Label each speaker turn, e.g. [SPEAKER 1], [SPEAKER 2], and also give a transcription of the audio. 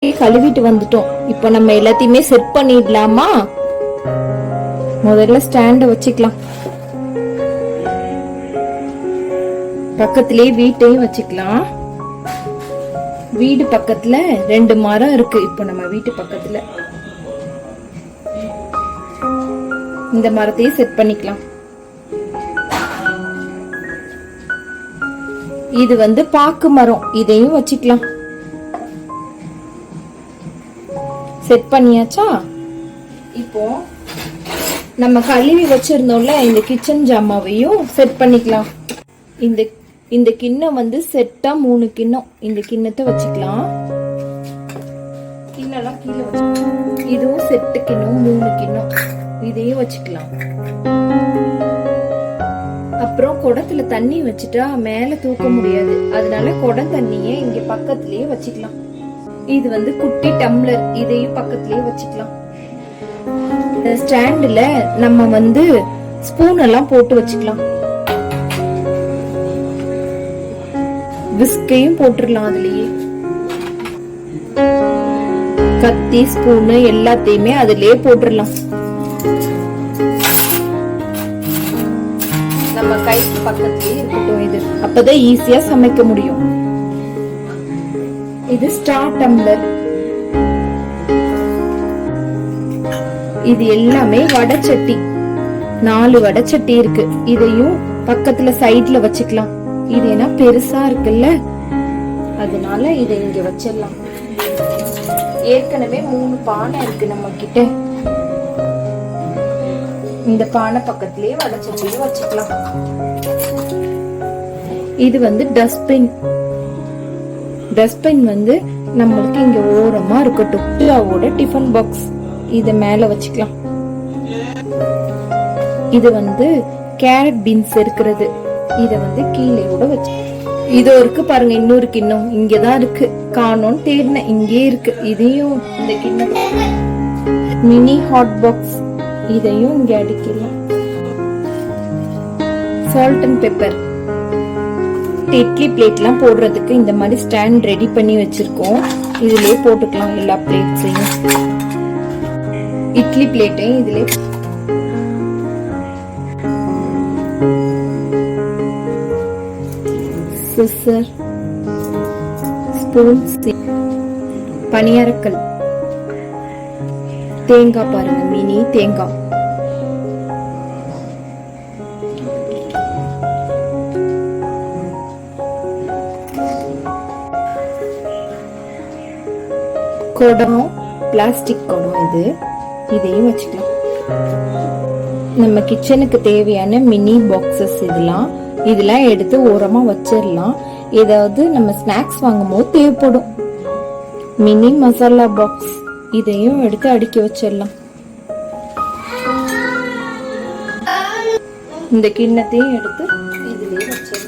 [SPEAKER 1] கழுவிட்டு வந்துட்டோம். இப்போ நம்ம எல்லாத்தையுமே செட் பண்ணிடலாமா? முதல்ல ஸ்டாண்ட வச்சுக்கலாம். பக்கத்திலேயே வீட்டையும் வச்சுக்கலாம். வீடு பக்கத்துல 2 மரம் இருக்கு. இப்போ நம்ம வீட்டு பக்கத்துல இந்த மரத்தையும் செட் பண்ணிக்கலாம். இது வந்து பாக்கு மரம், இதையும் வச்சுக்கலாம். செட் பண்ணியாச்சா? இப்போ நம்ம கழுவி வச்சிருந்தோம்ல இந்த கிச்சன் ஜாமாவையும் செட் பண்ணிக்கலாம். இந்த இந்த கிண்ணம் வந்து செட்டா 3 கிண்ணம். இந்த கிண்ணத்தை வச்சுக்கலாம். கிண்ணம்லாம் கீழே வச்சுக்கலாம். இதுவும் செட்டு கிண்ணம் 3 கிண்ணம், இதையும் வச்சுக்கலாம். அப்புறம் குடத்துல தண்ணி வச்சுட்டா மேல தூக்க முடியாது, அதனால குடம் தண்ணியே இங்க பக்கத்திலேயே வச்சுக்கலாம். இது வந்து குட்டி டம்ளர், இதையும் பக்கத்திலேயே வச்சுக்கலாம். ஸ்டாண்ட்ல நம்ம வந்து ஸ்பூன் எல்லாம் போட்டு வச்சுக்கலாம். விஸ்கையும் போட்டுடலாம். அதுலயே கத்தி ஸ்பூனு எல்லாத்தையுமே அதுலயே போட்டுடலாம். நம்ம கைக்கு பக்கத்திலேயே இருக்கட்டும். இது அப்பதான் ஈஸியா சமைக்க முடியும். இது ஸ்டார் டம்ளர். இது எல்லாமே வடைச்சட்டி. 4 வடைச்சட்டி இருக்கு. இதையும் பக்கத்துல சைட்ல வச்சுக்கலாம். இது ஏன்னா பெருசா இருக்குல்ல, அதனால இதை இங்க வச்சிடலாம். ஏற்கனவே 3 பானை இருக்கு நம்ம கிட்ட. இந்த பானை பக்கத்திலேயே வடைச்சட்டியும் வச்சுக்கலாம். இது வந்து டஸ்ட்பின். டஸ்ட்பின் வந்து நம்மளுக்கு இங்க ஓரமா இருக்கட்டும். பில்லாவோட டிஃபன் பாக்ஸ் இத மேல வச்சுக்கலாம். இது வந்து கேரட் பீன்ஸ் இருக்கிறது. இத வந்து கீழே கூட வச்சு இதோ இருக்கு பாருங்க. இன்னொரு கிண்ணம் இங்கதான் இருக்கு. காணோன்னு தேடின, இங்கே இருக்கு. இதையும் இந்த கிண்ணம். மினி ஹாட் பாக்ஸ், இதையும் இங்க அடிக்கலாம். Salt and pepper. Idli plate எல்லாம் போடுறதுக்கு இந்த மாதிரி ஸ்டாண்ட் ரெடி பண்ணி வச்சிருக்கோம். இதுலயே போட்டுக்கலாம் எல்லா பிளேட்ஸையும். இட்லி பிளேட்டையும் இதுலயே சிசர், ஸ்பூன், பனியாரக்கல், தேங்காய் பாருங்க, மினி தேங்காய். குடம், பிளாஸ்டிக் குடம் இது. இதையும் வச்சுக்கலாம். நம்ம கிச்சனுக்கு தேவையான மினி பாக்ஸஸ் இதெல்லாம் எடுத்து ஓரமா வச்சிடலாம். ஏதாவது நம்ம ஸ்நாக்ஸ் வாங்கும் போது தேவைப்படும். மினி மசாலா பாக்ஸ், இதையும் எடுத்து அடுக்கி வச்சிடலாம். இந்த கிண்ணத்தையும் எடுத்து இதுலயே வச்சிடலாம்.